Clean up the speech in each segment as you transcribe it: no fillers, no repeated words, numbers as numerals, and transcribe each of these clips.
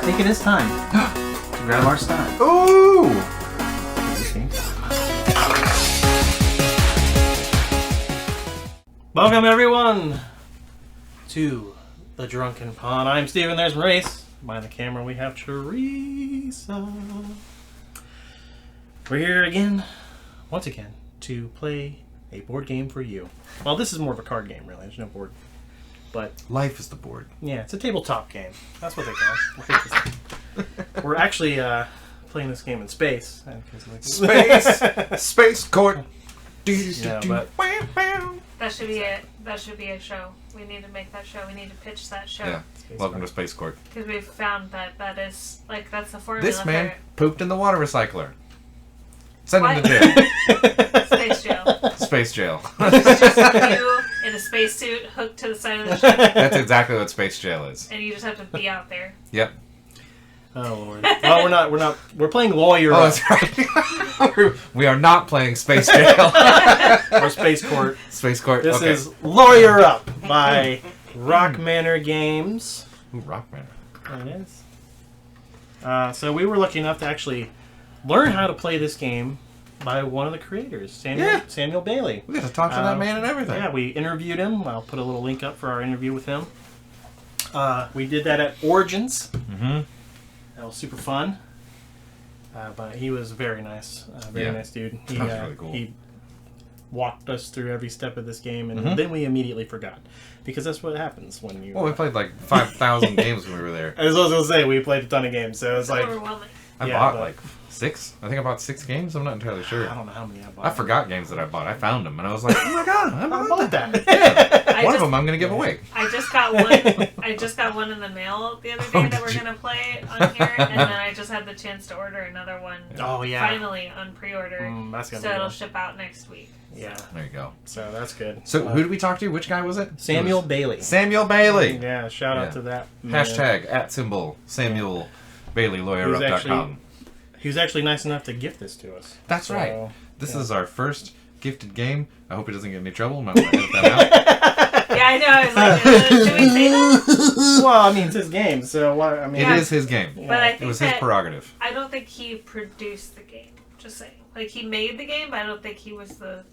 think it is time to grab our Stein. Ooh! Welcome, everyone, to the Drunken Pond. I'm Stephen, there's Maurice. Behind the camera, we have Teresa. We're here again, once again, to play a board game for you. Well, this is more of a card game, really. There's no board. But Life is the board. yeah, it's a tabletop game. That's what they call it. We're actually playing this game in space. Space court. Yeah, but That should be it. That should be a show. We need to make that show. We need to pitch that show. Yeah. Welcome to Space Court. Because we've found that is, like, that's the formula. This man for pooped in the water recycler. Send him What? to jail. space jail. Space jail. It's just you in a spacesuit hooked to the side of the ship, That's exactly what space jail is. and you just have to be out there. Yep. oh Lord. Well, we're playing lawyer Oh, that's right. We are not playing Space Jail. or space court. Space Court. This okay. is Lawyer Up by Rock Manor Games. Ooh, Rock Manor. There it is. So we were lucky enough to actually learn how to play this game by one of the creators, Samuel Bailey. We got to talk to that man and everything. Yeah, we interviewed him. I'll put a little link up for our interview with him. We did that at Origins. Mm-hmm. That was super fun. But he was very nice. Very nice dude. He, That was really cool. He walked us through every step of this game, and then we immediately forgot. Because that's what happens when you... Well, we played like 5,000 games when we were there. As I was going to say, we played a ton of games, so it's like... Overwhelming. I bought like 6. I think I bought 6 games. I'm not entirely sure. I don't know how many I bought. I forgot games that I bought. I found them, and I was like, oh my god, I bought that. Yeah. One of just- them I'm going to give away. I just got one. I just got one in the mail the other day that we're gonna play on here, and then I just had the chance to order another one. Oh, yeah. Finally on pre-order, That's gonna so be it'll good. ship out next week. Yeah, There you go. so that's good. So who did we talk to? Which guy was it? Samuel It was Bailey. Samuel Bailey. Yeah, shout out Yeah. to that man. #@ Samuel Bailey LawyerUp.com. He was actually nice enough to gift this to us. That's So, right. This yeah. is our first gifted game. I hope he doesn't get in any trouble. Might want to edit that Yeah, I know. I was like, should we say that? Well, I mean, it's his game, so what? I mean, out. It is his game. Yeah. But I It think was his that prerogative. I don't think he produced the game. Just saying, like he made the game, but I don't think he was the.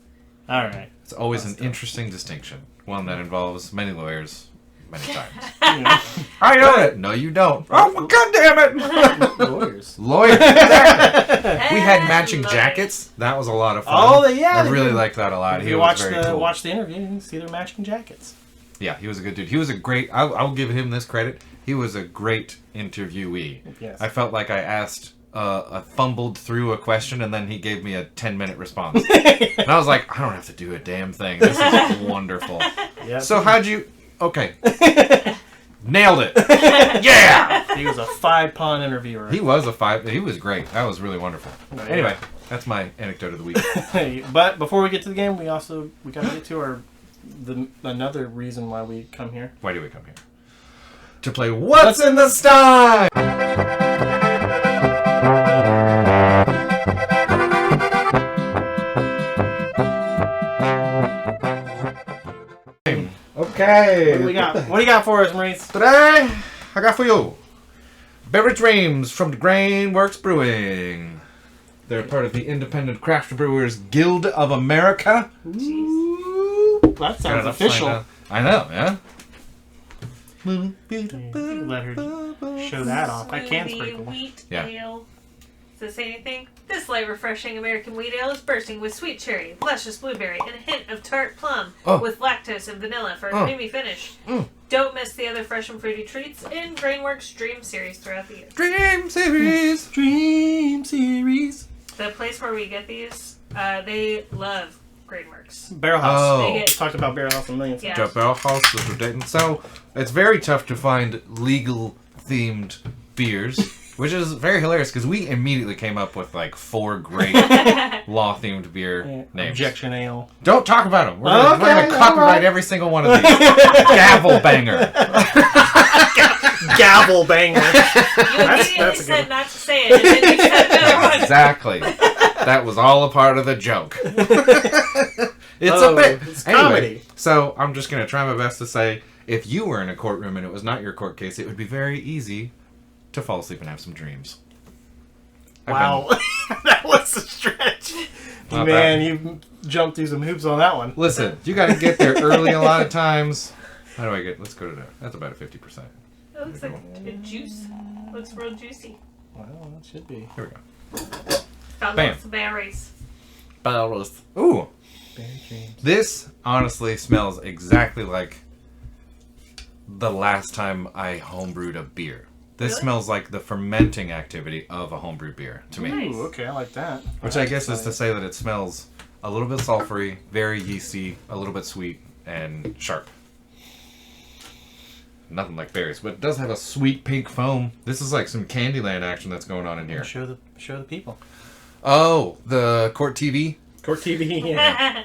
all right. It's always an That's tough. interesting distinction. One that involves many lawyers, many times. Yeah. I know it. No, you don't. Oh, god damn it! Lawyers. Lawyer. Exactly. We had matching Lawyer. jackets. That was a lot of fun. Oh, yeah. I really liked that a lot. If He you was watch very the cool. watch the interview, you can see their matching jackets. Yeah, he was a good dude. He was a great... I'll give him this credit. He was a great interviewee. Yes. I felt like I asked... I fumbled through a question and then he gave me a 10-minute response. And I was like, I don't have to do a damn thing. This is wonderful. Yep. So how'd you... Okay. Nailed it. Yeah! He was a 5-pawn interviewer. He was a 5... He was great. That was really wonderful. Yeah. Anyway, that's my anecdote of the week. But before we get to the game, we got to get to another reason why we come here. Why do we come here? To play What's in the Stein? Okay. What do we got? What do you got for us, Maurice? Today, I got for you Beverage Dreams from the Grainworks Brewing. They're part of the Independent Craft Brewers Guild of America. Ooh, that sounds Gotta official. find out. I know, yeah. Let her show that off. That can's pretty Smoothie cool. wheat Yeah. ale. Does it say anything? This light, refreshing American wheat ale is bursting with sweet cherry, luscious blueberry, and a hint of tart plum, with lactose and vanilla for a creamy finish. Don't miss the other fresh and fruity treats in Grainworks Dream Series throughout the year. Dream Series. Dream Series. The place where we get these, they love Grainworks. Barrel House. Oh. We talked about Barrel House a million times. Yeah. Jeff Bellhouse, which we're dating. So, it's very tough to find legal-themed beers, which is very hilarious because we immediately came up with like 4 great law-themed beer names. Objection Ale. Don't talk about them. We're Okay, gonna copyright alright. every single one of these. Gavel banger. Gavel banger. You immediately that's a good said one. not to say it, and then you said another one. Exactly. That was all a part of the joke. It's Oh, a bit. it's Anyway, comedy. so I'm just gonna try my best to say, if you were in a courtroom and it was not your court case, it would be very easy to fall asleep and have some dreams. Wow. That was a stretch. Not Man, bad. you jumped through some hoops on that one. Listen, you got to get there early a lot of times. How do I get? Let's go to that. That's about a 50%. It looks like a juice. Looks real juicy. Well, it should be. Here we go. Found Bam. lots of berries. Barrels. Ooh, Berry dreams. this honestly smells exactly like the last time I homebrewed a beer. This Really? smells like the fermenting activity of a homebrewed beer to me. Nice. Ooh, okay, I like that. Which I guess is to say that it smells a little bit sulfury, very yeasty, a little bit sweet, and sharp. Nothing like berries, but it does have a sweet pink foam. This is like some Candyland action that's going on in here. Show the people. Oh, the Court TV? Court TV. Yeah.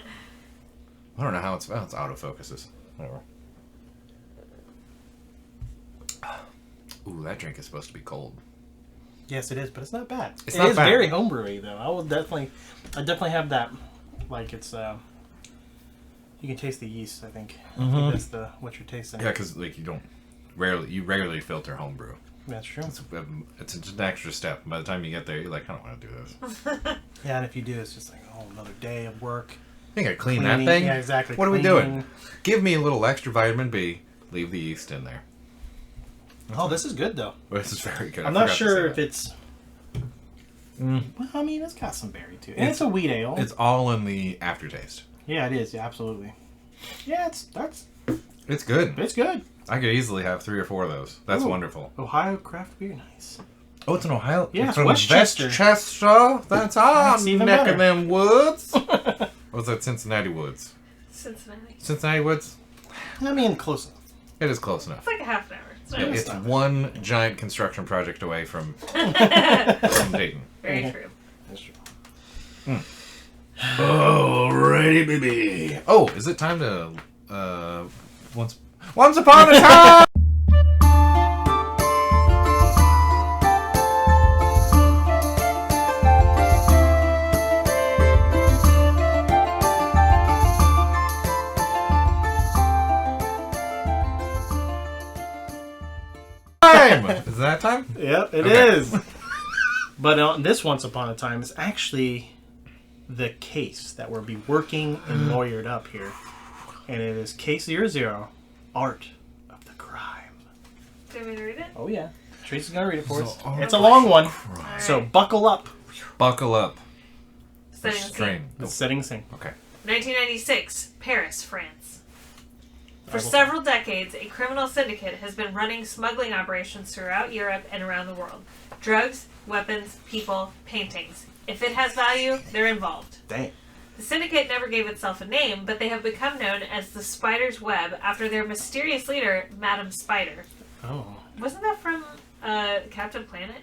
I don't know how it's autofocuses. Whatever. Ooh, that drink is supposed to be cold. Yes, it is, but it's not bad. It's It not is bad. very homebrewy though. I definitely have that. Like it's you can taste the yeast. I think. I think that's what you're tasting. Yeah, because like you rarely filter homebrew. That's true. It's just an extra step. By the time you get there, you're like, I don't want to do this. Yeah, and if you do, it's just like another day of work. You gotta clean Cleaning, that thing. yeah, exactly. What are we Cleaning. doing? Give me a little extra vitamin B. Leave the yeast in there. Oh, this is good though. This is very good. I'm not sure if it's. Well, I mean, it's got some berry too, and it's a wheat ale. It's all in the aftertaste. Yeah, it is. Yeah, absolutely. Yeah, it's good. it's good. I could easily have 3 or 4 of those. That's Ooh. wonderful. Ohio craft beer, nice. Oh, it's in Ohio. Yeah, it's from Westchester. Westchester. That's our That's even neck better. of them woods. Or was that Cincinnati Woods? Cincinnati. Cincinnati Woods. I mean, close enough. It is close enough. It's like a half an hour. It's not It's really one giant construction project away from Dayton. very true. That's true. Alrighty, baby. Oh, is it time to once upon a time? Is that time? Yep, it Okay. is. But this Once Upon a Time is actually the case that we'll be working and lawyered up here. And it is Case 00, Art of the Crime. Do you want me to read it? Oh, yeah. Tracy's going to read it for us. Art It's a long one, Alright. so buckle up. Buckle up. Setting the scene. Strain. The setting scene. Okay. 1996, Paris, France. For several decades, a criminal syndicate has been running smuggling operations throughout Europe and around the world. Drugs, weapons, people, paintings. If it has value, they're involved. Dang. The syndicate never gave itself a name, but they have become known as the Spider's Web after their mysterious leader, Madame Spider. Oh. Wasn't that from Captain Planet?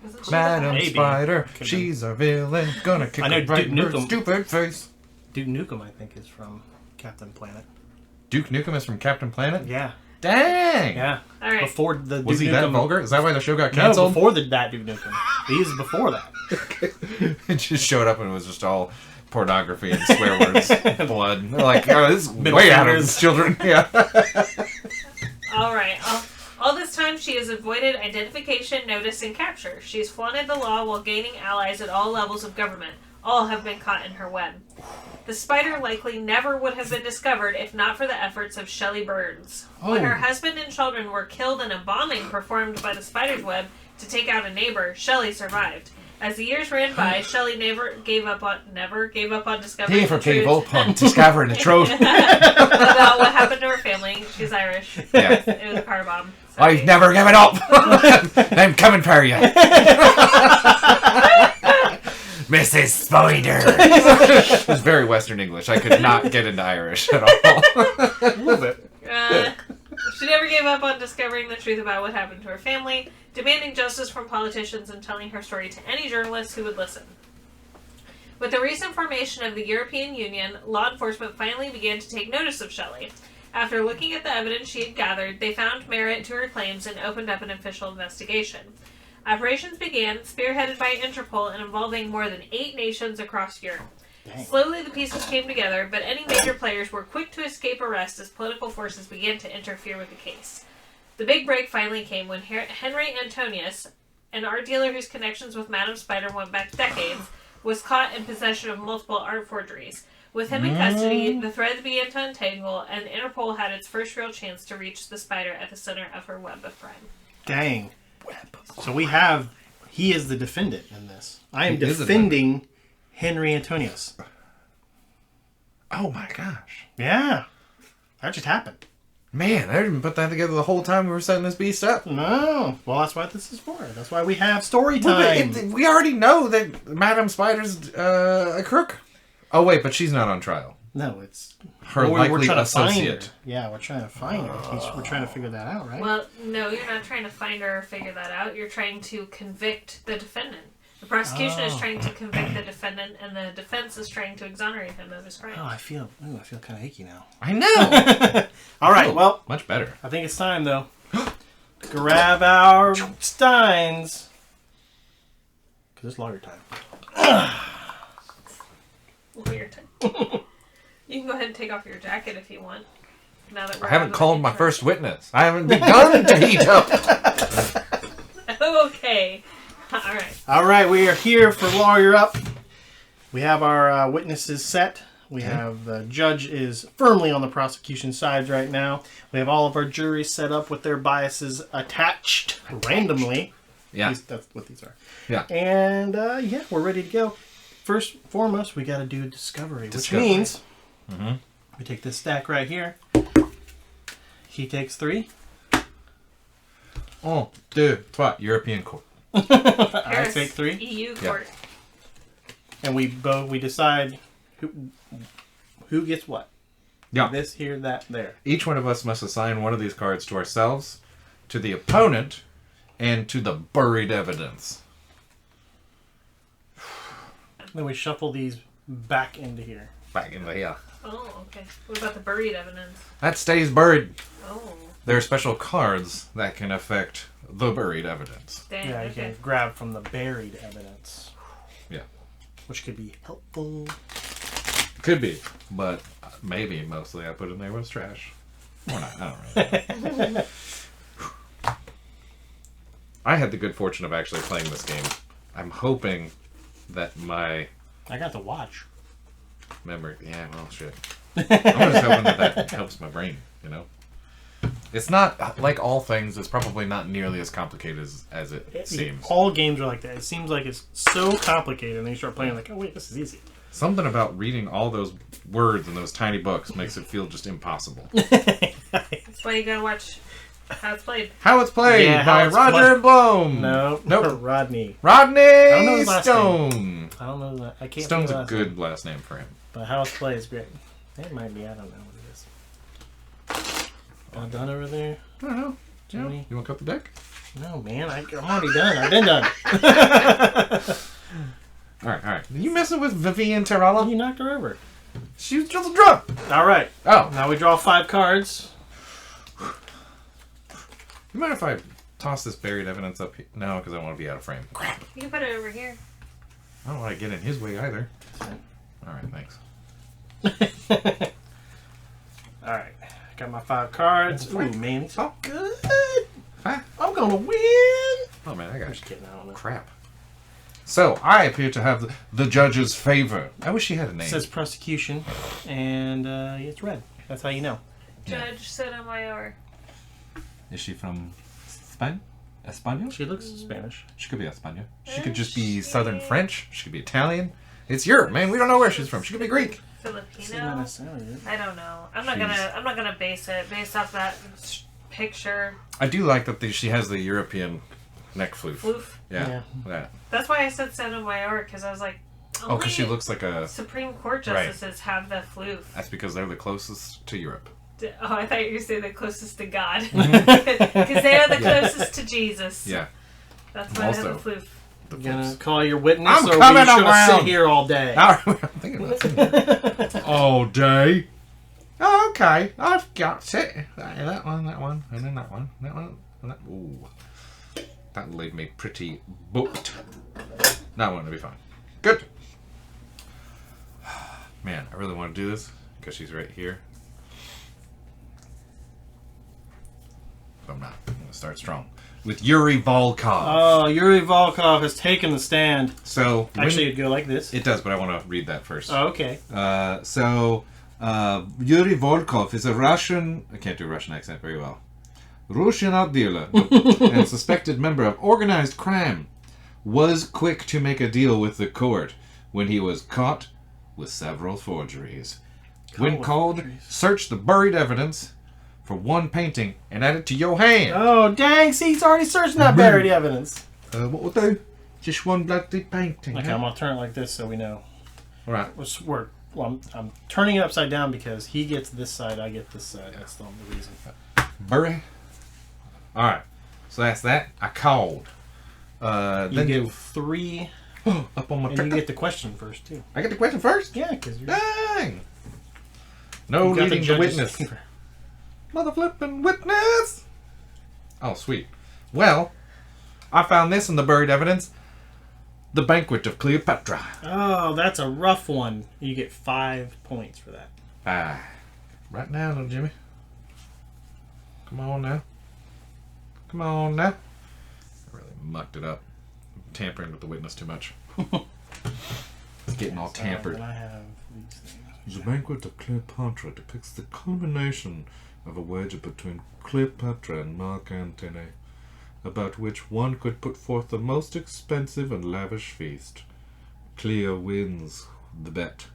Wasn't she Madam Maybe. Spider, Could've she's our villain. Gonna kick I know her right in Duke her Nukem. stupid face. Duke Nukem, I think, is from Captain Planet. Duke Nukem is from Captain Planet? Yeah. Dang! Yeah. All right. Before the Was Duke he that Nukem- vulgar? Is that why the show got No, canceled? before that Duke Nukem. He's before that. It just showed up and it was just all pornography and swear words, blood. They're like, oh, this is Middle way out of fingers. children. Yeah. All right. All this time, she has avoided identification, notice, and capture. She has flaunted the law while gaining allies at all levels of government. All have been caught in her web. The spider likely never would have been discovered if not for the efforts of Shelley Burns. When her husband and children were killed in a bombing performed by the spider's web to take out a neighbor, Shelley survived. As the years ran by, Shelley never gave up on discovering the truth discovering the truth. about what happened to her family. She's Irish. Yeah. It was a car bomb. Sorry. I've never given up. I'm coming for you. Mrs. Spider. It was very Western English. I could not get into Irish at all. A little bit. She never gave up on discovering the truth about what happened to her family, demanding justice from politicians and telling her story to any journalist who would listen. With the recent formation of the European Union, law enforcement finally began to take notice of Shelley. After looking at the evidence she had gathered, they found merit to her claims and opened up an official investigation. Operations began, spearheaded by Interpol and involving more than 8 nations across Europe. Dang. Slowly the pieces came together, but any major players were quick to escape arrest as political forces began to interfere with the case. The big break finally came when Henry Antonius, an art dealer whose connections with Madame Spider went back decades, was caught in possession of multiple art forgeries. With him in custody, the threads began to untangle, and Interpol had its first real chance to reach the Spider at the center of her web of crime. Dang. So he is the defendant in this. I am defending Henry Antonius. Oh my gosh. Yeah. That just happened. Man, I didn't put that together the whole time we were setting this beast up. No. Well, that's what this is for. That's why we have story time. We already know that Madame Spider's a crook. Oh, wait, but she's not on trial. No, it's her likely trying to associate. Find her. Yeah, we're trying to find her. We're trying to figure that out, right? Well, no, you're not trying to find her or figure that out. You're trying to convict the defendant. The prosecution is trying to convict the defendant, and the defense is trying to exonerate him of his crime. Oh, I feel kind of achy now. I know. All right, well, much better. I think it's time though to grab our Steins because it's lawyer time. Lawyer time. You can go ahead and take off your jacket if you want. Now that we're I haven't called my first witness. I haven't begun to heat up. Okay. All right, we are here for Lawyer Up. We have our witnesses set. We have the judge is firmly on the prosecution side right now. We have all of our juries set up with their biases attached randomly. Yeah. That's what these are. Yeah. And we're ready to go. First and foremost, we got to do discovery, which means we take this stack right here. He takes 3. 1, 2, 3. European court. I take 3. EU court. And we decide who gets what. Yeah. This, here, that, there. Each one of us must assign one of these cards to ourselves, to the opponent, and to the buried evidence. Then we shuffle these back into here. Back into here. Oh, okay. What about the buried evidence? That stays buried. Oh. There are special cards that can affect the buried evidence. Dang, Yeah, you can grab from the buried evidence. Yeah. Which could be helpful. Could be, but maybe mostly I put in there was trash. Or not, I don't really know. I had the good fortune of actually playing this game. I'm hoping that my I got to watch. memory... Yeah, well, shit. I'm just hoping that helps my brain, you know? It's not, like all things, it's probably not nearly as complicated as it seems. All games are like that. It seems like it's so complicated, and then you start playing like, oh wait, this is easy. Something about reading all those words in those tiny books makes it feel just impossible. That's why you gotta watch How It's Played. How It's Played by Roger Blome. Nope. Rodney don't know his last Stone. I don't know that. I can't. Stone's think a of good last name for him. But How It's Played is great. It might be. I don't know what it is. All done over there? I don't know. Jimmy? You want to cut the deck? No, man. I'm already done. I've been done. All right. You messing with Vivian Terralla? You knocked her over. She was just drunk. All right. Oh. Now we draw 5 cards. You mind if I toss this buried evidence up here? No, because I want to be out of frame. Crap. You can put it over here. I don't want to get in his way either. All right, thanks. All right. Got my 5 cards. Ooh, man. It's all good. Huh? I'm going to win. Oh, man, I got Just kidding. I don't know. crap. So, I appear to have the judge's favor. I wish she had a name. It says prosecution, and it's red. That's how you know. Judge Sotomayor. Is she from Spain? Espanol? She looks Spanish. She could be Espanol. She could just be Southern French. She could be Italian. It's Europe, man. We don't know where she's from. She could be Greek. Filipino. I don't know. I'm not gonna base it based off that picture. I do like that she has the European neck floof. Floof. Yeah. That. That's why I said Sotomayor, because I was like, Oh, because she looks like a Supreme Court justices have the floof. That's because they're the closest to Europe. Oh, I thought you were going to say the closest to God. Because they are the closest to Jesus. Yeah. That's why I have the floof. You gonna call your witness, I'm or are coming we just gonna around. sit here all day? I'm thinking about that. All day. Oh, okay. I've got it. That one, and then that one, and that. Ooh. That'll leave me pretty booked. That one will be fine. Good. Man, I really want to do this because she's right here. I'm not. I'm going to start strong. With Yuri Volkov. Oh, Yuri Volkov has taken the stand. So actually, it'd go like this. It does, but I want to read that first. Oh, okay. Yuri Volkov is a Russian... I can't do a Russian accent very well. Russian art dealer and suspected member of organized crime. Was quick to make a deal with the court when he was caught with several forgeries. When called, search the buried evidence for one painting and add it to your hand. Oh, dang. See, he's already searching that buried evidence. What will do? Just one bloody painting. Okay, I'm going to turn it like this so we know. All right. I'm turning it upside down because he gets this side, I get this side. That's the only reason. Bury. All right. So that's that. I called. Then you get 3. Up on my and you get the question first, too. I get the question first? Yeah, because you're... Dang! No leading the witness. Mother flipping witness! Oh, sweet. Well, I found this in the buried evidence. The Banquet of Cleopatra. Oh, that's a rough one. You get 5 points for that. Right now, little Jimmy. Come on now. Come on now. I really mucked it up. I'm tampering with the witness too much. It's getting all tampered. I have these things. The Banquet of Cleopatra depicts the culmination of a wager between Cleopatra and Mark Antony, about which one could put forth the most expensive and lavish feast. Cleo wins the bet,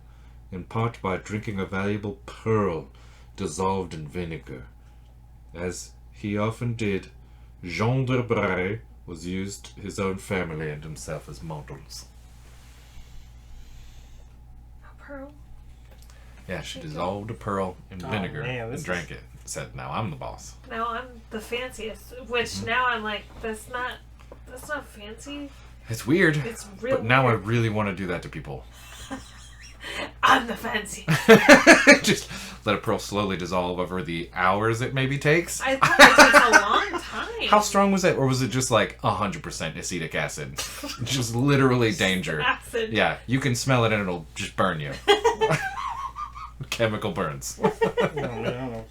in part by drinking a valuable pearl dissolved in vinegar. As he often did, Jean de Bray was used his own family and himself as models. A pearl? Yeah, she dissolved a pearl in vinegar and drank is... it. Said, now I'm the boss. Now I'm the fanciest. Which now I'm like, that's not fancy. It's weird. It's real But now weird. I really want to do that to people. I'm the fancy. Just let a pearl slowly dissolve over the hours it maybe takes. I thought it takes a long time. How strong was it? Or was it just like 100% acetic acid? Just literally danger. Acid. Yeah, you can smell it and it'll just burn you. Chemical burns. I don't know.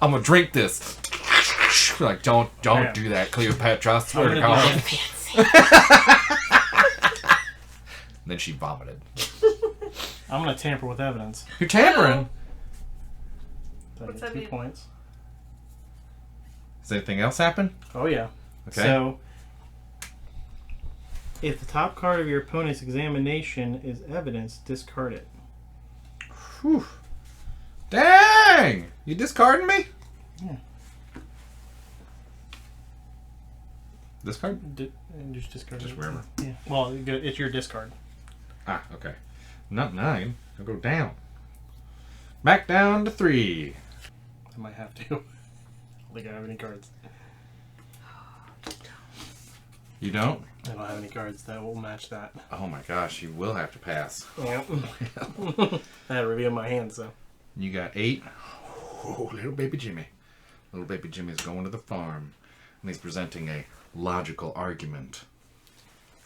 I'm gonna drink this. Like, don't do that, Cleopatra. I swear to God. Then she vomited. I'm going to tamper with evidence. You're tampering? So I What's get that 2 mean? points. Does anything else happen? Oh, yeah. Okay. So, if the top card of your opponent's examination is evidence, discard it. Whew. Dang! You discarding me? Yeah. Discard? Just discard Just it. wherever. Yeah. Well, it's your discard. Ah, okay. Not 9. I'll go down. Back down to 3. I might have to. I don't think I have any cards. You don't? I don't have any cards that will match that. Oh my gosh, you will have to pass. Yep. I had to reveal my hand, so. You got 8. Oh, little baby Jimmy. Little baby Jimmy's going to the farm. And he's presenting a logical argument,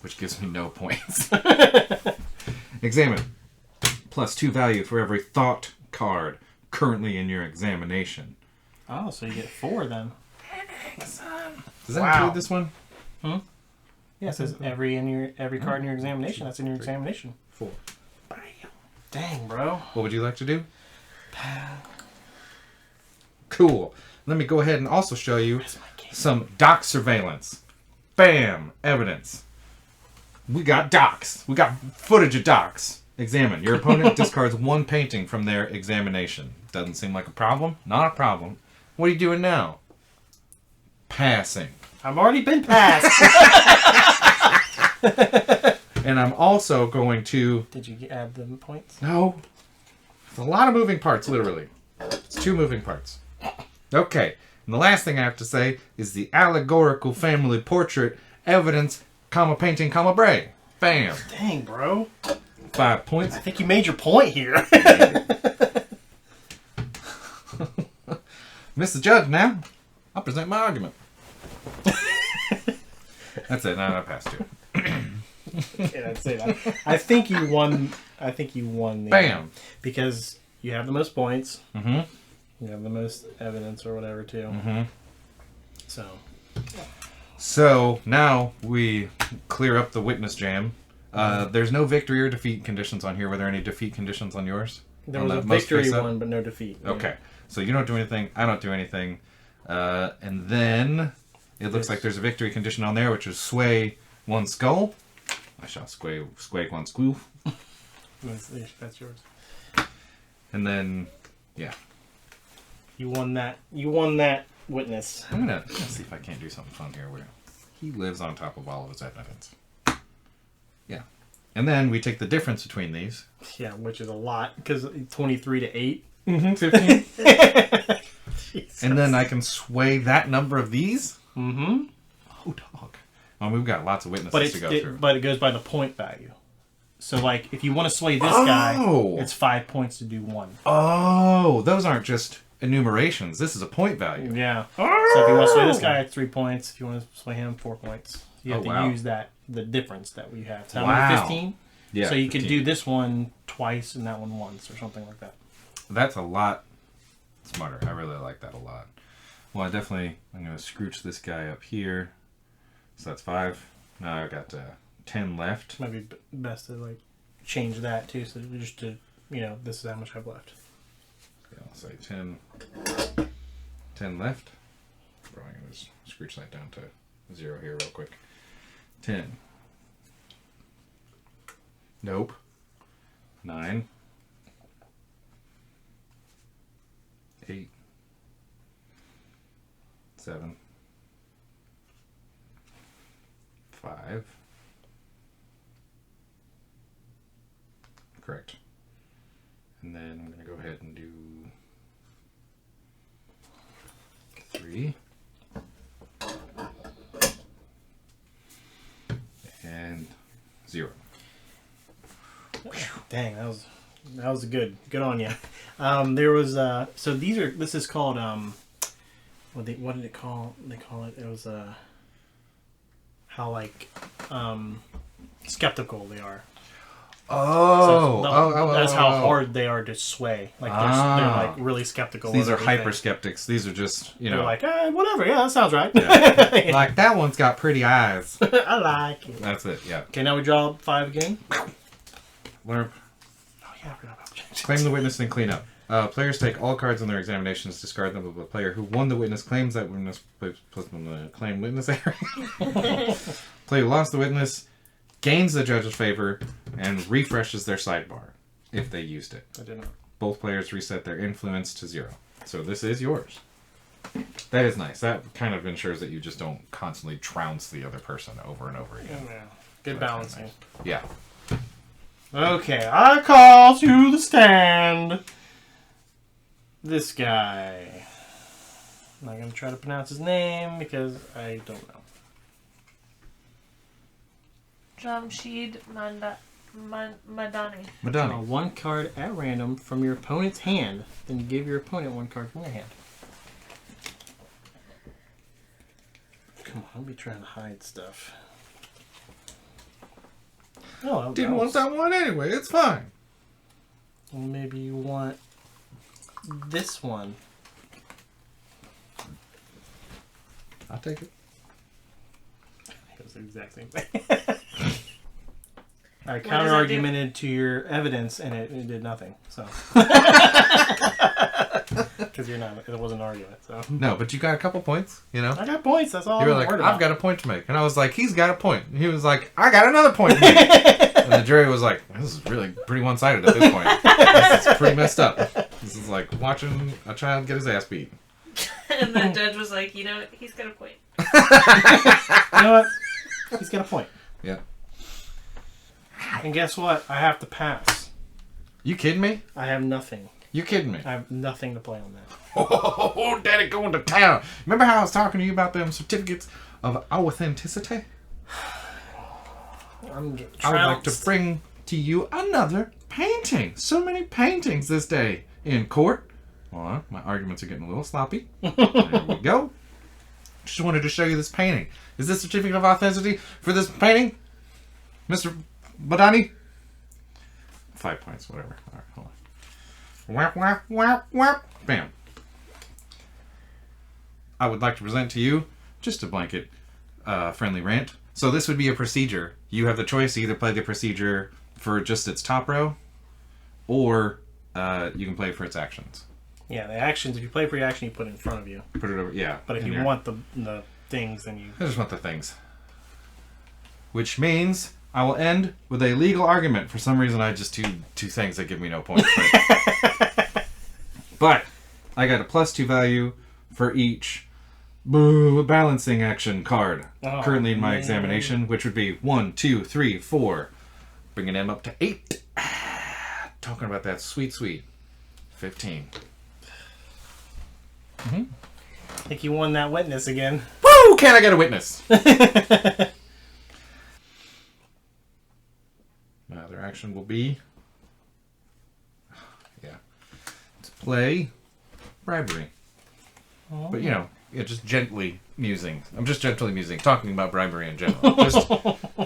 which gives me no points. Examine. +2 value for every thought card currently in your examination. Oh, so you get 4 then. Does that include this one? Hmm? Yeah, it says every card in your examination. That's in your examination. 4. Bam. Dang, bro. What would you like to do? Cool. Let me go ahead and also show you some dock surveillance. Bam! Evidence. We got docks. We got footage of docks. Examine. Your opponent discards 1 painting from their examination. Doesn't seem like a problem? Not a problem. What are you doing now? Passing. I've already been passed. And I'm also going to... Did you add the points? No. It's a lot of moving parts, literally. It's 2 moving parts. Okay. And the last thing I have to say is the allegorical family portrait evidence, painting, Bray. Bam. Dang, bro. 5 points. I think you made your point here. Mr. Judge, now I'll present my argument. That's it. Now I passed you. Yeah, I'd say that. I think you won. The Bam. Because you have the most points. Mm-hmm. You have the most evidence or whatever too. Mm-hmm. So now we clear up the witness jam. There's no victory or defeat conditions on here. Were there any defeat conditions on yours? There was a victory one, but no defeat. Okay. So you don't do anything. I don't do anything. And then it looks like there's a victory condition on there, which is sway one skull. I shall sway one skull. That's yours. And then, yeah. You won that witness. I'm gonna see if I can't do something fun here where he lives on top of all of his evidence. Yeah. And then we take the difference between these. Yeah, which is a lot, because 23 to 8. 15. And then I can sway that number of these. Mm-hmm. Oh, dog. Well, we've got lots of witnesses to go through. But it goes by the point value. So, like, if you want to sway this guy, it's 5 points to do one. Oh, those aren't just enumerations. This is a point value. Yeah. So if you want to sway this guy, it's 3 points. If you want to sway him, 4 points. You have to use the difference that we have. So how many? 15? Yeah. So you 15. could do this one twice and that one once or something like that. That's a lot smarter. I really like that a lot. Well, I'm going to scrooch this guy up here. So that's 5. Now I've got 10 left. Might be best to, like, change that, too. So just to, this is how much I have left. Yeah, I'll say 10 left. I'm going to scrooch that down to 0 here real quick. 10. Nope. 9. 8. 7. 5. Correct. And then I'm going to go ahead and do 3. And 0. Dang, that was good. Good on you. There was so this is called what did it call? They call it. It was how like skeptical they are. That's how hard they are to sway. Like they're like really skeptical. These are hyper skeptics. These are just they're like whatever. Yeah, that sounds right. Yeah. Like that one's got pretty eyes. I like it. That's it. Yeah. Okay, now we draw 5 again. Learn. Oh yeah, I forgot about change. Claim the witness and clean up. Players take all cards in their examinations, discard them with a player who won the witness claims that witness puts them in the claim witness area. Player who lost the witness gains the judge's favor and refreshes their sidebar if they used it. I did not. Both players reset their influence to 0. So this is yours. That is nice. That kind of ensures that you just don't constantly trounce the other person over and over again. Yeah. Good balancing. Nice. Yeah. Okay, I call to the stand this guy. I'm not going to try to pronounce his name because I don't know. Jamshid Madani. Madani. Draw 1 card at random from your opponent's hand. Then you give your opponent 1 card from your hand. Come on, don't be trying to hide stuff. Oh, Didn't want that one anyway. It's fine. Well, maybe you want this one. I'll take it. It was the exact same thing. I counter-argumented to your evidence, and it did nothing. So, because it wasn't an argument. So no, but you got a couple points. I got points. That's all. You were like, I've got a point to make, and I was like, he's got a point. And he was like, I got another point to make. And the jury was like, this is really pretty one-sided at this point. This is pretty messed up. This is like watching a child get his ass beat. And the judge was like, he's got a point. You know what? He's got a point. Yeah. And guess what? I have to pass. You kidding me? I have nothing. You kidding me? I have nothing to play on that. Oh, Daddy going to town. Remember how I was talking to you about them certificates of authenticity? I'm getting I would like to bring to you another painting. So many paintings this day in court. Hold on, my arguments are getting a little sloppy. There we go. Just wanted to show you this painting. Is this certificate of authenticity for this painting, Mr. Badani? 5 points, whatever. All right, hold on. Whap, whap, whap, whap. Bam. I would like to present to you just a blanket friendly rant. So this would be a procedure. You have the choice to either play the procedure for just its top row, or you can play for its actions. Yeah, the actions. If you play for your action, you put it in front of you. Put it over, yeah. But if you want the things, then you... I just want the things. Which means I will end with a legal argument. For some reason, I just two things that give me no points. But I got a +2 value for each balancing action card currently in my examination, which would be 1, 2, 3, 4, bringing them up to 8. Talking about that sweet 15. I think you won that witness again. Woo! Can I get a witness? My other action will be to play bribery. Oh. But just gently musing. I'm just gently musing, talking about bribery in general. Just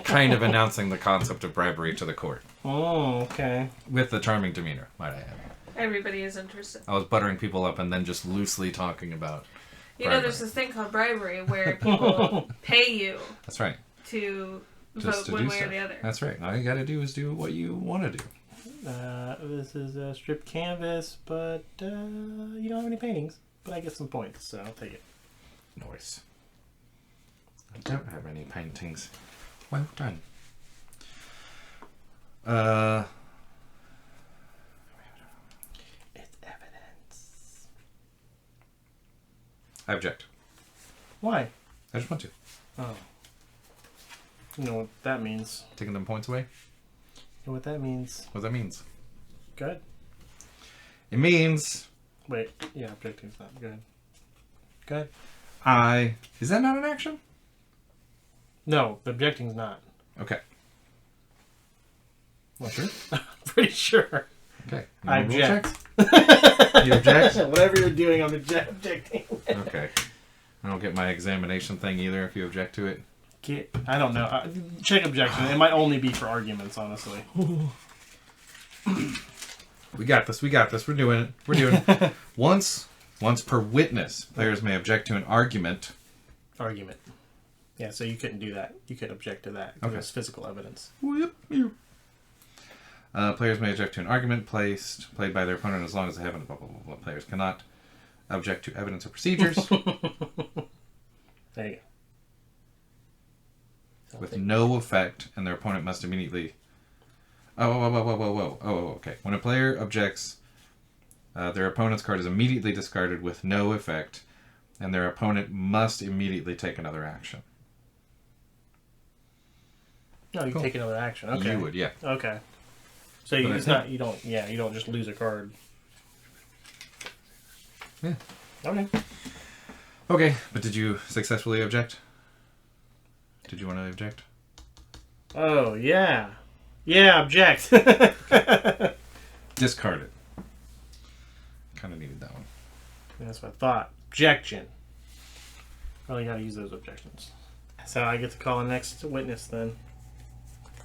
kind of announcing the concept of bribery to the court. Oh, okay. With a charming demeanor, might I add. Everybody is interested. I was buttering people up and then just loosely talking about bribery. There's this thing called bribery where people pay you. That's right. To just vote to one do way stuff. or the other. That's right. All you got to do is do what you want to do. This is a stripped canvas, but you don't have any paintings. But I get some points, so I'll take it. Nice. I don't have any paintings. Well done. It's evidence. I object. Why? I just want to. Oh. You know what that means. Taking them points away? You know what that means. What that means? Good. It means... Wait, yeah, objecting's not good. Good. Is that not an action? No, the objecting's not. Okay. Well, sure? I'm pretty sure. Okay. I object. You object? Whatever you're doing, I'm objecting. Okay. I don't get my examination thing either if you object to it. I don't know. Check objection. It might only be for arguments, honestly. We got this. We're doing it. Once per witness, players may object to an argument. Argument. Yeah, so you couldn't do that. You could object to that. Okay. It's physical evidence. Players may object to an argument played by their opponent as long as they haven't... Blah, blah, blah, blah. Players cannot object to evidence or procedures. There you go. With no effect, and their opponent must immediately... Whoa. Okay. When a player objects, their opponent's card is immediately discarded with no effect, and their opponent must immediately take another action. No, you can take another action. Okay. You would, yeah. Okay. So you don't just lose a card. Yeah. Okay. Okay, but did you successfully object? Did you want to object? Oh, yeah. Yeah, object. Discard it. Kind of needed that one. That's what I thought. Objection. Really got to use those objections. So I get to call the next witness then.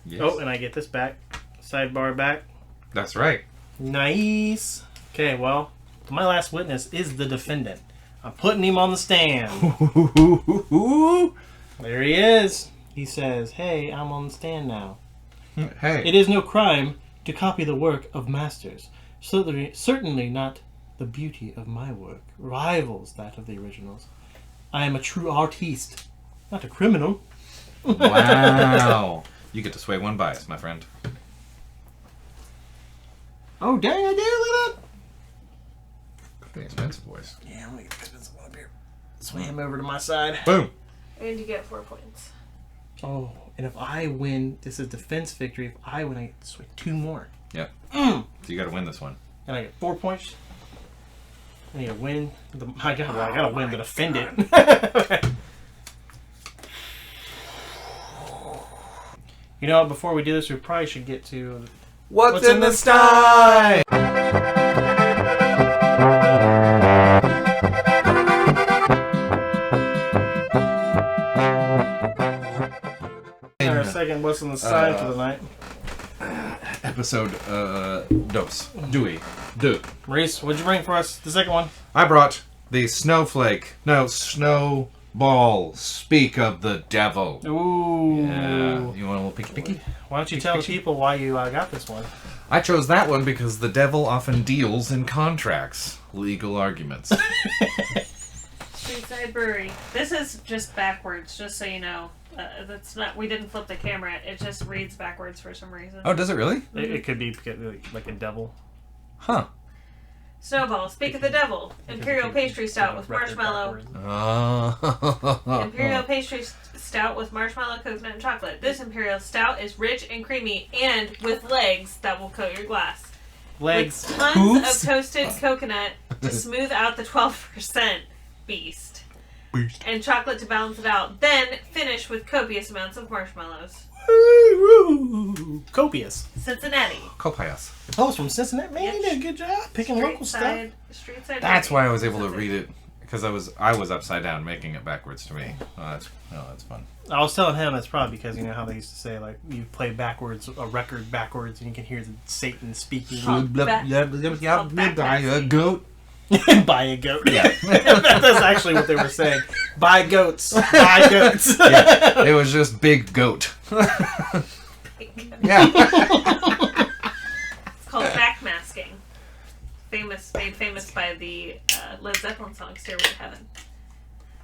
Yes. Oh, and I get this back. Sidebar back. That's right. Nice. Okay, well, my last witness is the defendant. I'm putting him on the stand. There he is. He says, hey, I'm on the stand now. Hey. It is no crime to copy the work of masters. Certainly not the beauty of my work rivals that of the originals. I am a true artiste, not a criminal. Wow. You get to sway one bias, my friend. Oh, dang, I did it! The expensive voice. Yeah, I'm going to get this one up here. Sway him over to my side. Boom. And you get 4 points. Oh, and if I win, this is defense victory. If I win, I get to sway 2 more. Yep. So you got to win this one. And I get 4 points. I need to win. I gotta win to defend it. Okay. You know what? Before we do this, we probably should get to What's in the Stein? our second What's in the Stein for the night. Episode Dewey. Maurice, what'd you bring for us? The second one? I brought the snow ball, speak of the devil. Ooh. Yeah. You want a little picky? Why don't you tell the people why you got this one? I chose that one because the devil often deals in contracts, legal arguments. Streetside Brewery. This is just backwards, just so you know. That's not. We didn't flip the camera. It just reads backwards for some reason. Oh, does it really? It could be like a devil. Huh. Snowball, speak of the devil. Imperial pastry stout with marshmallow. Oh. Imperial pastry stout with marshmallow, coconut, and chocolate. This imperial stout is rich and creamy and with legs that will coat your glass. Legs. With tons of toasted coconut to smooth out the 12% beast. And chocolate to balance it out. Then finish with copious amounts of marshmallows. Copious. Cincinnati. Copious. Oh, it's from Cincinnati. Man, you did a good job picking local stuff. Streetside. That's why I was able to read it, because I was upside down, making it backwards to me. That's fun. I was telling him it's probably because you know how they used to say like you play backwards a record backwards and you can hear the Satan speaking. Buy a goat. Buy a goat. Yeah. That's actually what they were saying. Buy goats. Buy goats. Yeah, it was just big goat. Yeah. It's called backmasking. Made famous by the Led Zeppelin song "Stairway to Heaven."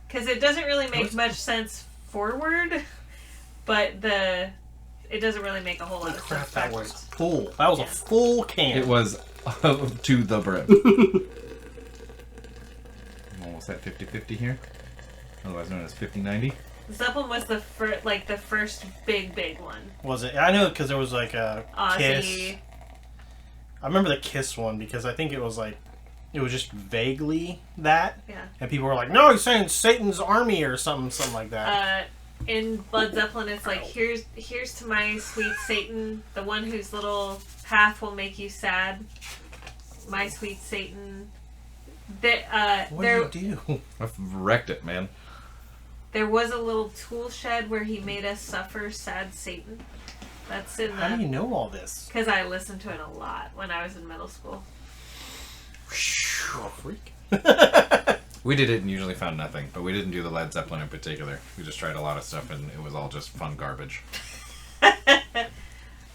Because it doesn't really make much sense forward, but it doesn't really make a whole lot of sense That was backwards. full. That was a full can. It was to the brim. I'm almost at 50-50 here. Otherwise known as 50-90. Zeppelin was the first big one. Was it? I know because there was like a Kiss. Ozzy. I remember the Kiss one because I think it was just vaguely that. Yeah. And people were like, "No, he's saying Satan's army or something like that." In Led Zeppelin, it's like, here's to my sweet Satan, the one whose little path will make you sad. My sweet Satan. What do you do? I've wrecked it, man. There was a little tool shed where he made us suffer, sad Satan. That's in How do you know all this? Because I listened to it a lot when I was in middle school. Oh, freak. We did it and usually found nothing, but we didn't do the Led Zeppelin in particular. We just tried a lot of stuff and it was all just fun garbage.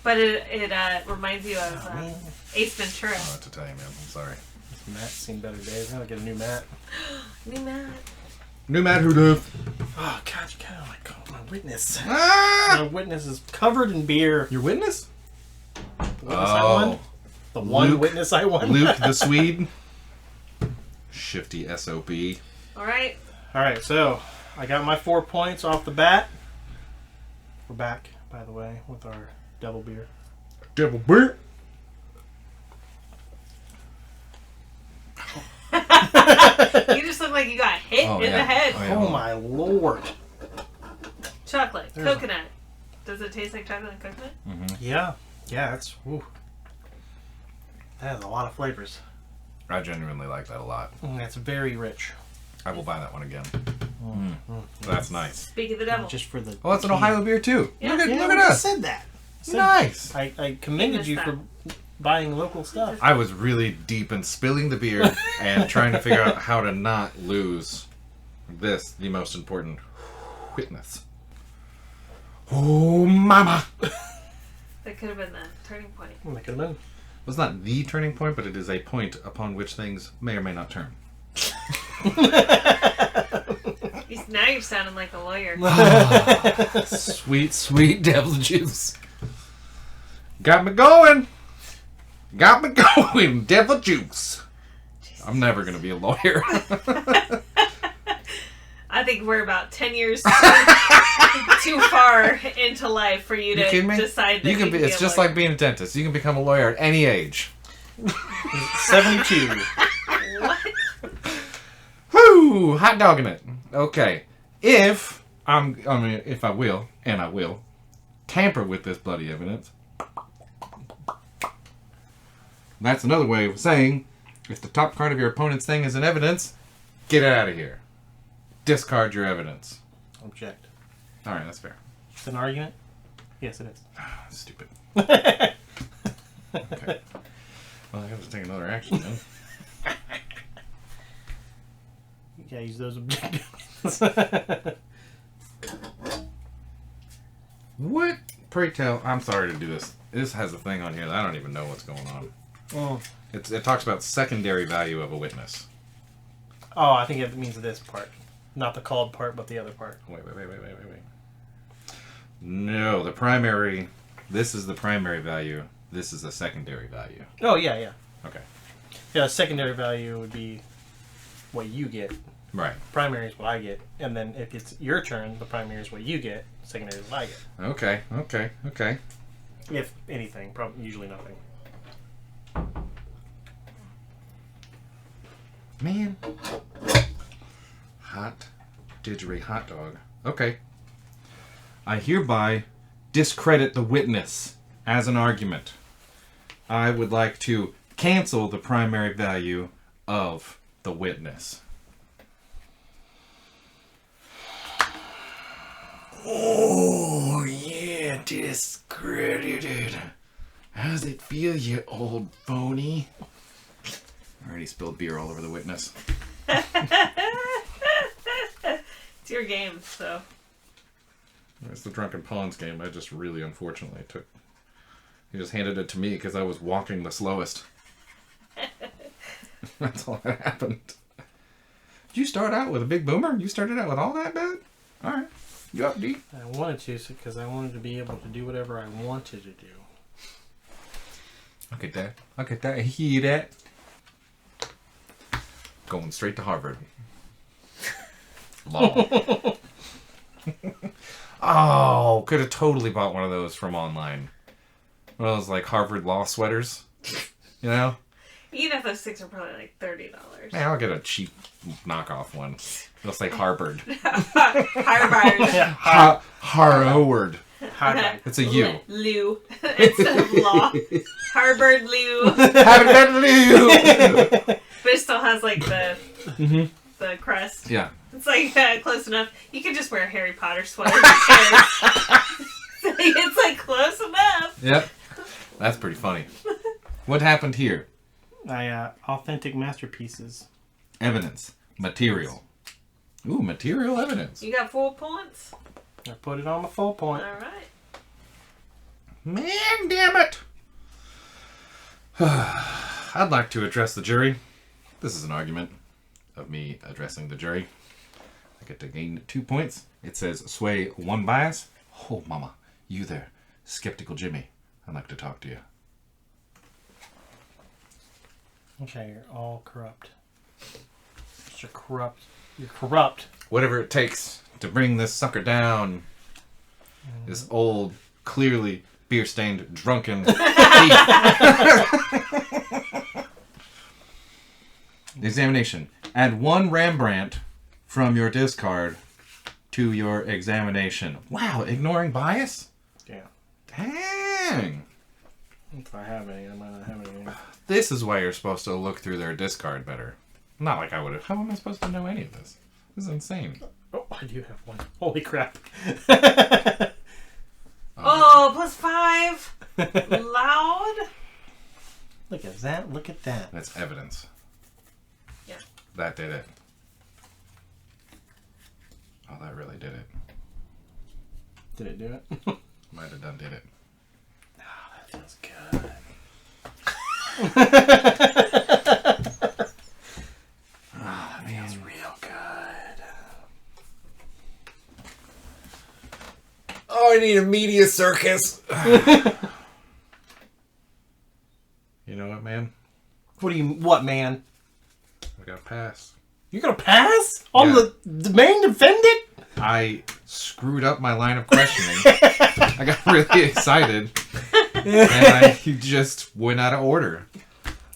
But it reminds you of Ace Ventura. I don't know what to tell you, man. I'm sorry. This Matt's seen better days. I gotta get a new mat. New Matt. New Matt who lived. Oh, God, you kind of like my witness. Ah! My witness is covered in beer. Your witness? The witness I won? The one Luke. witness I won? Luke the Swede. Shifty SOB. Alright. Alright, so I got my 4 points off the bat. We're back, by the way, with our devil beer. Devil beer. You just look like you got hit in the head. Oh my lord. Chocolate. Coconut. Does it taste like chocolate and coconut? Mm-hmm. Yeah. Yeah, that's... Ooh. That has a lot of flavors. I genuinely like that a lot. That's very rich. I will buy that one again. That's nice. Speak of the devil. Just for the... Oh, it's an Ohio beer too. Yeah. Look at I us. said that. Nice. I commended you for buying local stuff. I was really deep in spilling the beer and trying to figure out how to not lose this, the most important witness. Oh, mama! That could have been the turning point. That could have been. Well, it's not the turning point, but it is a point upon which things may or may not turn. Now you're sounding like a lawyer. Sweet, sweet devil juice. Got me going. Got me going. Devil juice. I'm never going to be a lawyer. I think we're about 10 years too far into life for you to decide that you can be. It's just like being a dentist. You can become a lawyer at any age. 72. What? Whoo! Hot dogging it. Okay. If I will, and I will, tamper with this bloody evidence, that's another way of saying, if the top card of your opponent's thing is an evidence, get it out of here. Discard your evidence. Object. Alright, that's fair. It's an argument? Yes, it is. Stupid. Okay. Well, I have to take another action then. Yeah, use those objectives. What? Pray tell. I'm sorry to do this. This has a thing on here that I don't even know what's going on. Oh. It talks about secondary value of a witness. Oh, I think it means this part. Not the called part, but the other part. Wait. No, the primary... This is the primary value. This is the secondary value. Oh, yeah. Okay. Yeah, secondary value would be what you get. Right. Primary is what I get. And then if it's your turn, the primary is what you get. Secondary is what I get. Okay. If anything. Probably usually nothing. Man. Hot didgeridoo hot dog. Okay. I hereby discredit the witness as an argument. I would like to cancel the primary value of the witness. Oh, yeah, discredited. How's it feel, you old phony? I already spilled beer all over the witness. It's your game, so. It's the Drunken Pawns game. I just really, unfortunately, took... He just handed it to me because I was walking the slowest. That's all that happened. Did you start out with a big boomer? You started out with all that bad? Alright. You up, D? I wanted to because I wanted to be able to do whatever I wanted to do. Look at that. Look at that. I hear that. Going straight to Harvard. Law. Oh, could have totally bought one of those from online. One of those like Harvard law sweaters. You know? You know those things are probably like $30. Man, I'll get a cheap knockoff one. It'll say Harvard. Harvard. Harvard. Harvard. It's a U. Lou. Instead of law. Harvard Lou. Harvard Lou. But it still has like the crest. Yeah. It's like close enough. You could just wear a Harry Potter sweater. It's like close enough. Yep. That's pretty funny. What happened here? Authentic masterpieces. Evidence. Material. Ooh, material evidence. You got 4 points? I put it on my full point. Alright. Man, damn it. I'd like to address the jury. This is an argument of me addressing the jury. I get to gain 2 points. It says sway 1 bias. Oh, mama. You there. Skeptical Jimmy. I'd like to talk to you. Okay, you're all corrupt. You're corrupt. You're corrupt. Whatever it takes to bring this sucker down. This old, clearly beer-stained, drunken thief. Examination. Add 1 Rembrandt from your discard to your examination. Wow, ignoring bias? Yeah. Dang. If I have any, I might not have any. This is why you're supposed to look through their discard better. Not like I would have. How am I supposed to know any of this? This is insane. Oh, I do have one. Holy crap. Oh, +5. Loud. Look at that. Look at that. That's evidence. Yeah. That did it. Oh, that really did it. Did it do it? Might have done did it. Oh, that feels good. Oh, that feels real good. Oh, I need a media circus. You know what, man? What, man? I got a pass. You're gonna pass on Yeah. the main defendant? I screwed up my line of questioning. I got really excited. And I just went out of order.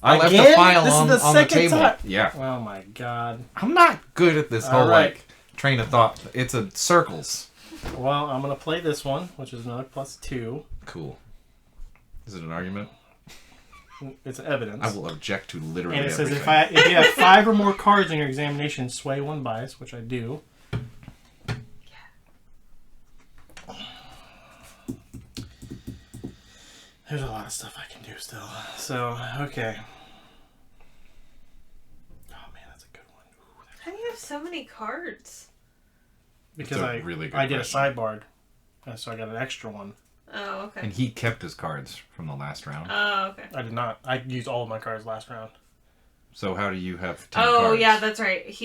I left Again? a file This is on the the second table. time. Yeah. Oh my god. I'm not good at this whole, right. like, train of thought. It's a circles. Well, I'm gonna play this one, which is another +2. Cool. Is it an argument? It's evidence. I will object to literally And it says everything. if you have 5 or more cards in your examination, sway 1 bias, which I do. There's a lot of stuff I can do still. So, okay. Oh man, that's a good one. Ooh, How do you have so many cards? Because That's a really good I did a question. sideboard, so I got an extra one. Oh, okay. And he kept his cards from the last round. Oh, okay. I did not. I used all of my cards last round. So how do you have 10 Oh, cards? yeah, that's right.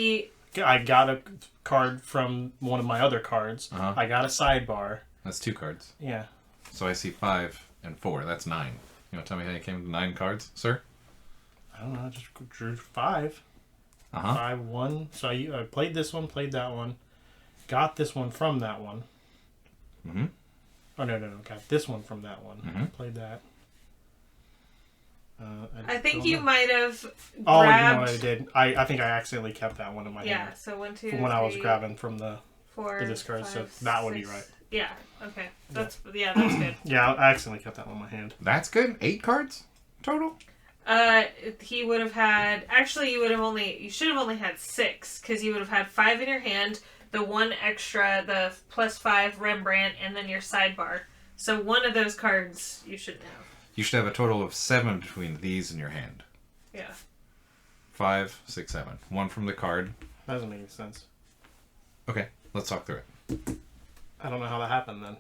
I got a card from one of my other cards. Uh-huh. I got a sidebar. That's 2 cards. Yeah. So I see 5 and 4. That's 9. You want to tell me how you came to 9 cards, sir? I don't know. I just drew 5. Uh-huh. 5, 1. So I played this one, played that one. Got this one from that one. Mm-hmm. Oh, no. Got this one from that one. Mhm. Played that. I think don't you know. might have grabbed... Oh, you know what I did? I think I accidentally kept that one in my Yeah, hand. so 1, 2, From when I was 3, grabbing from the 4, discard, 5, so that would be 6. right. Yeah, okay. That's good. Yeah, I accidentally kept that one in my hand. That's good. 8 cards total? He would have had... Actually, you should have only had 6, because you would have had 5 in your hand, the 1 extra, the +5 Rembrandt, and then your sidebar. So one of those cards you shouldn't have. You should have a total of 7 between these and your hand. Yeah. 5, 6, 7. 1 from the card. That doesn't make any sense. Okay, let's talk through it. I don't know how that happened then.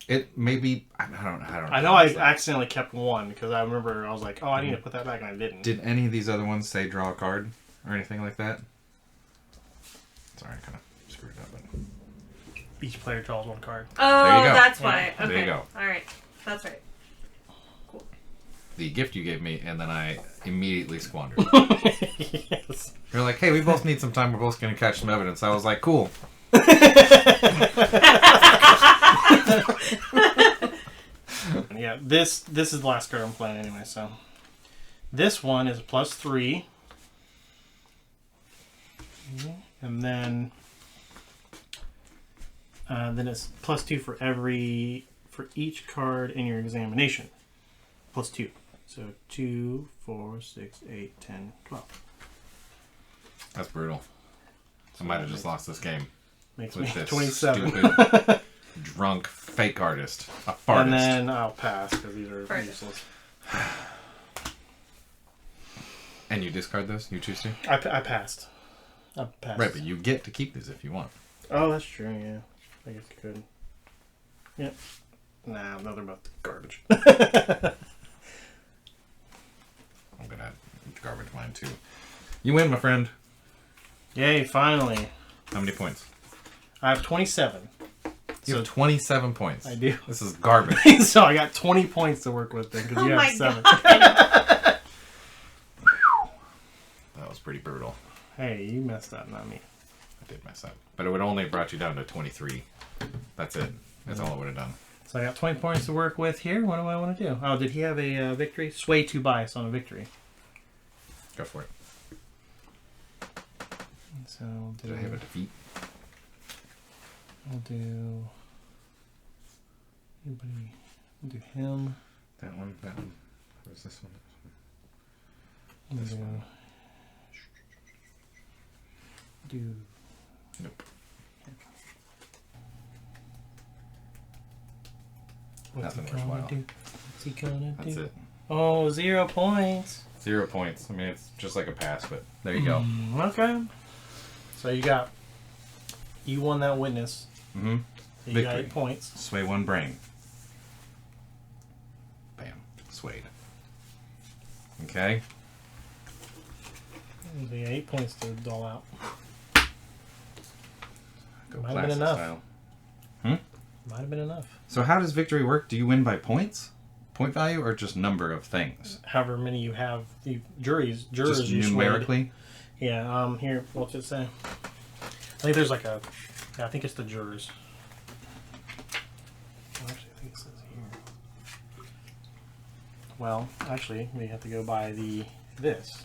It maybe I don't know. I know I accidentally kept one because I remember I was like, oh, I need to put that back, and I didn't. Did any of these other ones say draw a card or anything like that? Sorry, I kind of screwed it up. But... Each player draws 1 card. Oh, There you go. that's why. There Okay. you go. All right. That's right. The gift you gave me, and then I immediately squandered. Yes. You're like, hey, we both need some time. We're both going to catch some evidence. I was like, cool. Yeah, this is the last card I'm playing anyway, so. This one is a +3. And then it's +2 for each card in your examination. +2. So 2, 4, 6, 8, 10, 12. That's brutal. I might have just lost this game Makes me with this 27. stupid, drunk, fake artist. A fartist. And then I'll pass because these are Fartist. useless. And you discard those? You choose to? I passed. I passed. Right, but you get to keep these if you want. Oh, that's true, yeah. I guess I could. Yep. Nah, no, they're both garbage. I'm gonna add garbage mine too. You win, my friend. Yay, finally. How many points? I have 27. You have 27 points. I do. This is garbage. So I got 20 points to work with then because Oh you my have 7. God. That was pretty brutal. Hey, you messed up, not me. I did mess up. But it would only have brought you down to 23. That's it. That's all it would have done. So I got 20 points to work with here. What do I want to do? Oh, did he have a victory? Sway to bias on a victory. Go for it. So we'll do, Did I have a defeat? I'll do... Anybody... We'll do him. That one. That one. Where's this one? We'll This do... one. Do... Nope. What's Nothing he gonna worthwhile. do? What's he gonna That's do? it. Oh, 0 points. 0 points. I mean, it's just like a pass, but there you go. Okay. So you won that witness. Mm-hmm. You got Victory. 8 points. Sway 1 brain. Bam. Swayed. Okay. So you got 8 points to dole out. Go Might have been classic enough. style. Might have been enough. So how does victory work? Do you win by points? Point value or just number of things? However many you have, jurors Just you swayed. numerically? Yeah, here, what's it say? I think there's like a... Yeah, I think it's the jurors. Well, actually, I think it says here. Well, actually, we have to go by this.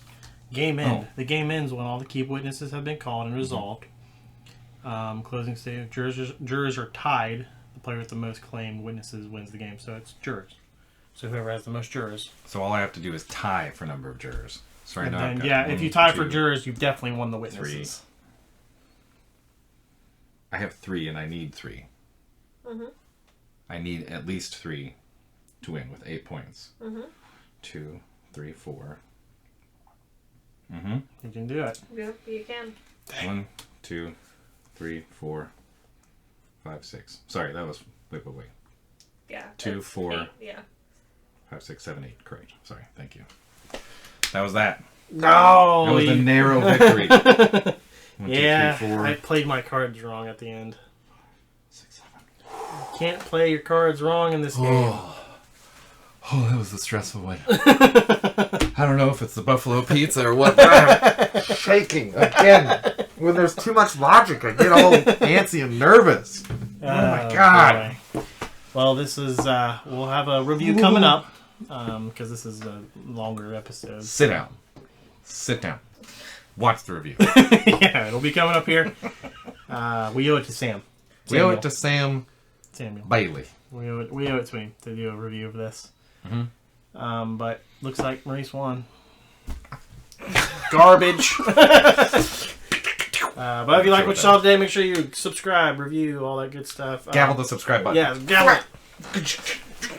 Game end. Oh. The game ends when all the key witnesses have been called and resolved. Closing statement. Jurors are tied. The player with the most claimed witnesses wins the game. So it's jurors. So whoever has the most jurors. So all I have to do is tie for number of jurors. So right And now I've then, got yeah, 1, if you tie for 2, jurors, you've definitely won the witnesses. 3. I have 3 and I need 3. Mm-hmm. I need at least 3 to win with 8 points. Mm-hmm. 2, 3, 4. Mm-hmm. You can do it. Yep, you can. 1, 2, 3, 4, 5, 6. Sorry, that was... Wait. Yeah. 2, 4, 8, yeah. 5, 6, 7, 8. Correct. Sorry, thank you. That was that. No! That was a narrow victory. 1, 2, 3, 4. I played my cards wrong at the end. 6, 7. Can't play your cards wrong in this game. Oh, that was a stressful one. I don't know if it's the buffalo pizza or what, but I'm shaking again. When there's too much logic, I get all antsy and nervous. Oh my god. Boy. Well, this is, we'll have a review coming up, because this is a longer episode. Sit down. Sit down. Watch the review. Yeah, it'll be coming up here. We owe it to Sam. We owe it to Samuel Bailey. We owe it to him to do a review of this. Mm-hmm. But looks like Maurice won. Garbage. But if you like what you saw today, make sure you subscribe, review, all that good stuff. Gavel the subscribe button. Yeah, gavel.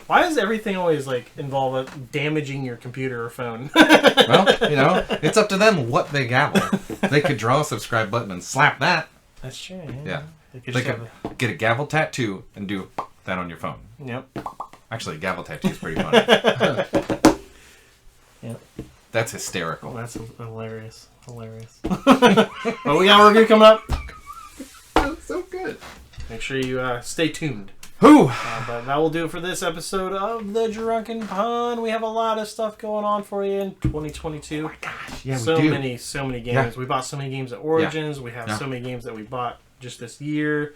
Why does everything always involve damaging your computer or phone? Well, it's up to them what they gavel. They could draw a subscribe button and slap that. That's true. Yeah. They They could get a gavel tattoo and do that on your phone. Yep. Actually, a gavel tattoo is pretty funny. Yep. That's hysterical. That's hilarious. But we got a review coming up. That's so good. Make sure you stay tuned. Whew. But that will do it for this episode of the Drunken Pond. We have a lot of stuff going on for you in 2022. Oh my gosh. Yeah, so we do. many games. Yeah. We bought so many games at Origins. Yeah. We have Yeah. so many games that we bought just this year.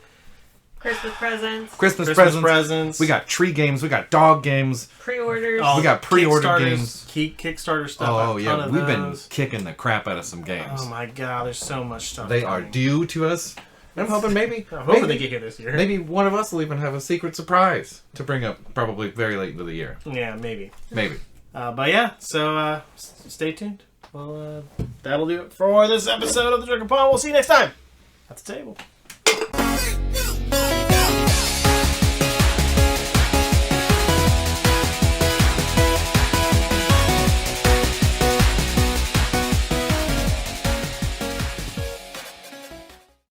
Christmas presents. Christmas presents. We got tree games. We got dog games. Pre-orders. We got pre-order Kickstarters, Games. Kickstarter stuff. Oh, a ton yeah. of We've been those. kicking the crap out of some games. Oh my god, there's so much stuff. They are due to us. I'm hoping maybe they get here this year. Maybe one of us will even have a secret surprise to bring up probably very late into the year. Yeah, maybe. Maybe. Yeah, so stay tuned. Well, that'll do it for this episode of the Drunken Pond. We'll see you next time at the table.